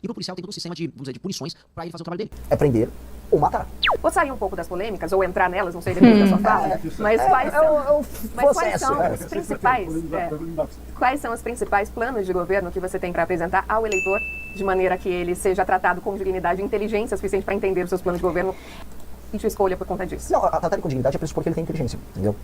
E pro policial tem todo um sistema de, vamos dizer, de punições pra ele fazer o trabalho dele. É prender ou matar. Vou sair um pouco das polêmicas, ou entrar nelas, não sei, depende da sua fala, mas quais são os principais planos de governo que você tem para apresentar ao eleitor, de maneira que ele seja tratado com dignidade e inteligência suficiente para entender os seus planos de governo e te escolha por conta disso? Não, tratar ele com dignidade é pressupor que ele tem inteligência, entendeu?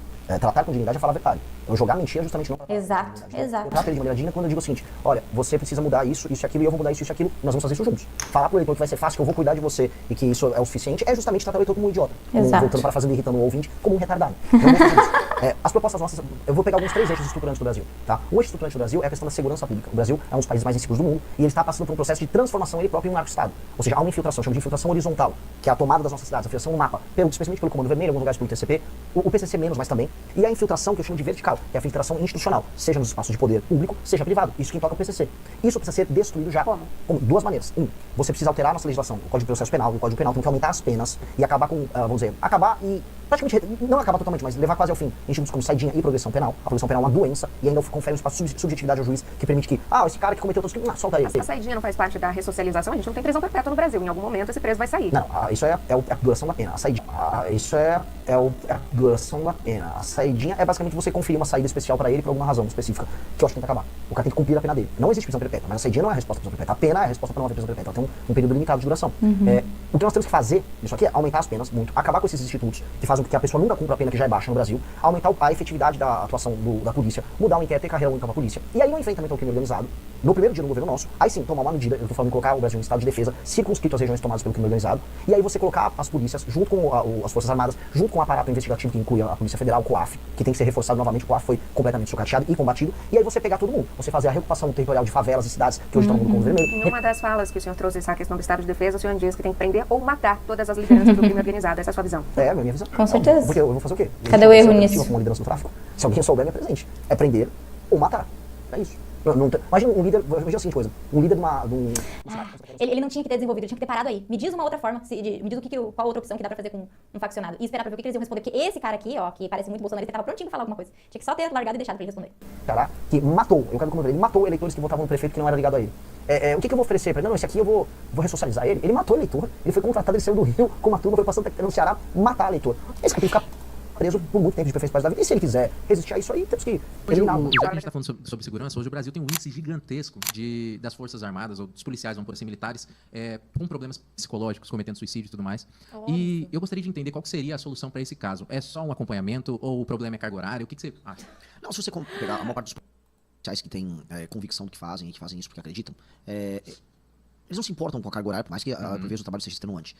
Tratar com dignidade é falar a verdade. Eu jogar mentira é justamente não tratar. Exato, exato. Eu trato ele de maneira digna quando eu digo o seguinte: olha, você precisa mudar isso, isso e aquilo, e eu vou mudar isso, isso e aquilo, nós vamos fazer isso juntos. Falar pro eleitor que vai ser fácil, que eu vou cuidar de você e que isso é o suficiente, é justamente tratar o eleitor como um idiota. Exato. Voltando para fazendo irritando o ouvinte, como um retardado. Eu vou fazer isso. As propostas nossas, eu vou pegar alguns 3 eixos estruturantes do Brasil, tá? O eixo estruturante do Brasil é a questão da segurança pública. O Brasil é um dos países mais inseguros do mundo e ele está passando por um processo de transformação ele próprio em um narco-estado. Ou seja, há uma infiltração, chama de infiltração horizontal, que é a tomada das nossas cidades, a infiltração no mapa, especialmente pelo Comando Vermelho, em alguns lugares pelo TCP, o PCC menos, mas também, e a infiltração que eu chamo de vertical, que é a infiltração institucional, seja nos espaços de poder público, seja privado. Isso que toca o PCC. Isso precisa ser destruído já. Como? Com 2 maneiras. Você precisa alterar a nossa legislação, o Código de Processo Penal, o Código Penal tem que aumentar as penas e acabar com, vamos dizer, acabar e praticamente, não acabar totalmente, mas levar quase ao fim institutos como saidinha e progressão penal. A progressão penal é uma doença e ainda confere um espaço de subjetividade ao juiz que permite que, esse cara que cometeu todos os crimes, solta ele. A saidinha não faz parte da ressocialização? A gente não tem prisão perpétua no Brasil. Em algum momento esse preso vai sair. Não, isso é a duração da pena. A saidinha, isso é a duração da pena. A saidinha é basicamente você conferir uma saída especial pra ele por alguma razão específica, que eu acho que tem que acabar. O cara tem que cumprir a pena dele. Não existe prisão perpétua, mas a saidinha não é a resposta pra prisão perpétua. A pena é a resposta pra não haver prisão perpétua. Ela tem um período limitado de duração. O que nós temos que fazer, isso aqui é aumentar as penas muito, acabar com esses institutos que fazem com que a pessoa nunca cumpra a pena que já é baixa no Brasil, aumentar a efetividade da atuação da polícia, mudar o inquérito e carreira única pra polícia. E aí no enfrentamento ao crime organizado, no primeiro dia do governo nosso, aí sim, tomar uma medida, eu tô falando de colocar o Brasil em estado de defesa, circunscrito às regiões tomadas pelo crime organizado, e aí você colocar as polícias, junto com as Forças Armadas, junto com o aparato investigativo que inclui a Polícia Federal, o COAF, que tem que ser reforçado novamente, o COAF foi completamente sucateado e combatido, e aí você pegar todo mundo, você fazer a reocupação territorial de favelas e cidades que hoje estão no mundo vermelho. Em uma das falas que o senhor trouxe essa questão do estado de defesa, o senhor diz que tem que prender ou matar todas as lideranças do crime organizado. Essa é a sua visão? É, minha visão. Com certeza. Porque eu vou fazer o quê? Cadê o erro nisso? Como liderança do tráfico. Se alguém souber, me apresente. É prender ou matar. É isso. Imagina um líder, imagina a seguinte coisa, um líder de um... Ele não tinha que ter desenvolvido, ele tinha que ter parado aí. Me diz uma outra forma, me diz qual outra opção que dá pra fazer com um faccionado. E esperar pra ver o que eles iam responder. Porque esse cara aqui, que parece muito bolsonarista, ele tava prontinho pra falar alguma coisa. Tinha que só ter largado e deixado pra ele responder. Cara, que matou, eu quero como ele matou eleitores que votavam no prefeito que não era ligado a ele. O que eu vou oferecer pra ele? Não, esse aqui eu vou ressocializar ele. Ele matou o eleitor, ele foi contratado, ele saiu do Rio com uma turma, foi passando no Ceará, matar eleitor. Esse cara tem que ficar preso por muito tempo de preferência da vida. E se ele quiser resistir a isso aí, temos que eliminar. Já que a gente está falando sobre segurança, hoje o Brasil tem um índice gigantesco das Forças Armadas, ou dos policiais, vamos por assim, militares, com problemas psicológicos, cometendo suicídio e tudo mais. E eu gostaria de entender qual que seria a solução para esse caso. É só um acompanhamento ou o problema é carga horária? O que você acha? Não, se você pegar a maior parte dos policiais que têm convicção do que fazem e que fazem isso porque acreditam, eles não se importam com a carga horária, por mais que por vezes o trabalho seja extenuante.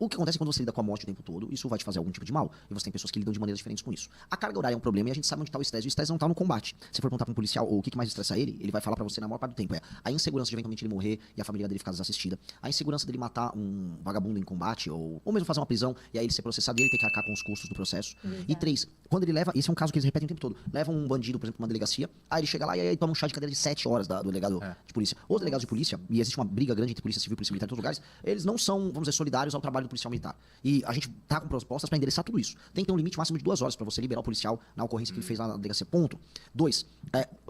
O que acontece é quando você lida com a morte o tempo todo, isso vai te fazer algum tipo de mal. E você tem pessoas que lidam de maneiras diferentes com isso. A carga horária é um problema e a gente sabe onde está o estresse. O estresse não está no combate. Se for perguntar para um policial o que mais estressa ele vai falar para você na maior parte do tempo. A insegurança de eventualmente ele morrer e a família dele ficar desassistida. A insegurança dele matar um vagabundo em combate ou mesmo fazer uma prisão e aí ele ser processado e ele ter que arcar com os custos do processo. E 3, quando ele leva, esse é um caso que eles repetem o tempo todo, leva um bandido, por exemplo, pra uma delegacia, aí ele chega lá e aí toma um chá de cadeira de 7 horas do delegado de polícia. Os delegados de polícia, e existe uma briga grande entre polícia civil polícia militar em todos os lugares, eles não são, vamos dizer, solidários ao trabalho do policial militar. E a gente tá com propostas para endereçar tudo isso. Tem que ter um limite máximo de 2 horas para você liberar o policial na ocorrência que ele fez lá na delegacia. Ponto. 2,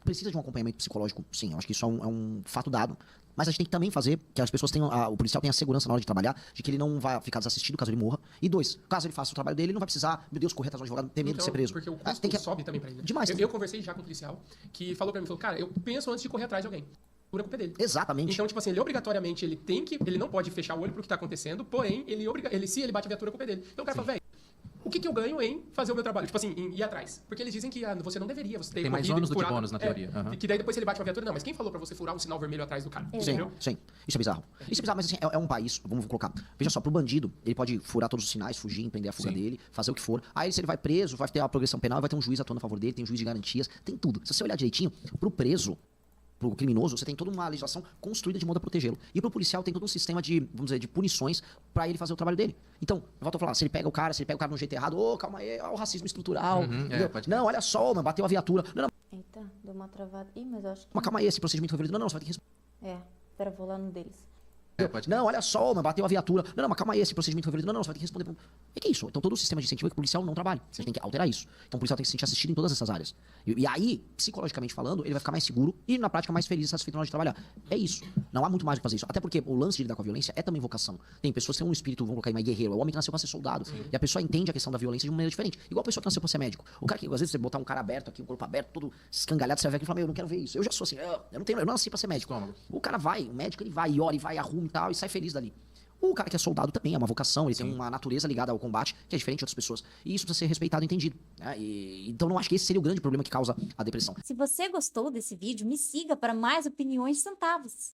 precisa de um acompanhamento psicológico, sim, eu acho que isso é um fato dado. Mas a gente tem que também fazer que as pessoas tenham, o policial tenha segurança na hora de trabalhar, de que ele não vai ficar desassistido caso ele morra. E 2, caso ele faça o trabalho dele, ele não vai precisar, meu Deus, correr atrás do advogado, ter medo de ser preso. Porque o custo sobe também pra ele. Né? Demais. Eu conversei já com um policial que falou pra mim, cara, eu penso antes de correr atrás de alguém. A culpa é dele. Exatamente. Então, tipo assim, ele obrigatoriamente, ele não pode fechar o olho pro que tá acontecendo, porém, se ele bate a viatura, a culpa é dele. Então o cara fala, velho, o que eu ganho em fazer o meu trabalho? Tipo assim, em ir atrás. Porque eles dizem que você não deveria, você tem mais ônus do que bônus na teoria. Que daí depois ele bate uma viatura. Não, mas quem falou pra você furar um sinal vermelho atrás do cara? Sim. Isso é bizarro. Isso é bizarro, mas assim, é um país, vamos colocar. Veja só, pro bandido, ele pode furar todos os sinais, fugir, empreender a fuga dele, fazer o que for. Aí se ele vai preso, vai ter a progressão penal, vai ter um juiz atuando a favor dele, tem um juiz de garantias, tem tudo. Se você olhar direitinho, pro preso, pro criminoso, você tem toda uma legislação construída de modo a protegê-lo. E pro policial tem todo um sistema de, vamos dizer, de punições pra ele fazer o trabalho dele. Então, eu volto a falar, se ele pega o cara no jeito errado, calma aí, o racismo estrutural. Não, olha só, mano, bateu a viatura. Não. Eita, deu uma travada. Ih, mas eu acho que... Mas calma aí, esse procedimento foi violento. Não, você vai ter que responder. Pera, vou lá no deles. pode Não, olha só, mas bateu a viatura. Não, mas calma aí, esse procedimento foi violento. Não, você vai ter que responder. O que é isso? Então todo o sistema de incentivo é que o policial não trabalha. Você tem que alterar isso. Então o policial tem que se sentir assistido em todas essas áreas. E aí, psicologicamente falando, ele vai ficar mais seguro e na prática mais feliz e satisfeito na hora de trabalhar. É isso. Não há muito mais o que fazer isso. Até porque o lance de lidar com a violência é também vocação. Tem pessoas que têm um espírito, vamos colocar aí, mais guerreiro. É o homem que nasceu pra ser soldado. E a pessoa entende a questão da violência de uma maneira diferente. Igual a pessoa que nasceu pra ser médico. O cara que, às vezes, você botar um cara aberto aqui, um corpo aberto, todo escangalhado, você vai ver aqui e fala, eu não quero ver isso. Eu já sou assim, eu não nasci pra ser médico. O cara vai, o médico, ele vai, e ora, e vai, arruma e tal, e sai feliz dali. O cara que é soldado também é uma vocação, ele tem uma natureza ligada ao combate que é diferente de outras pessoas. E isso precisa ser respeitado e entendido. Né? Então não acho que esse seria o grande problema que causa a depressão. Se você gostou desse vídeo, me siga para mais opiniões centavos.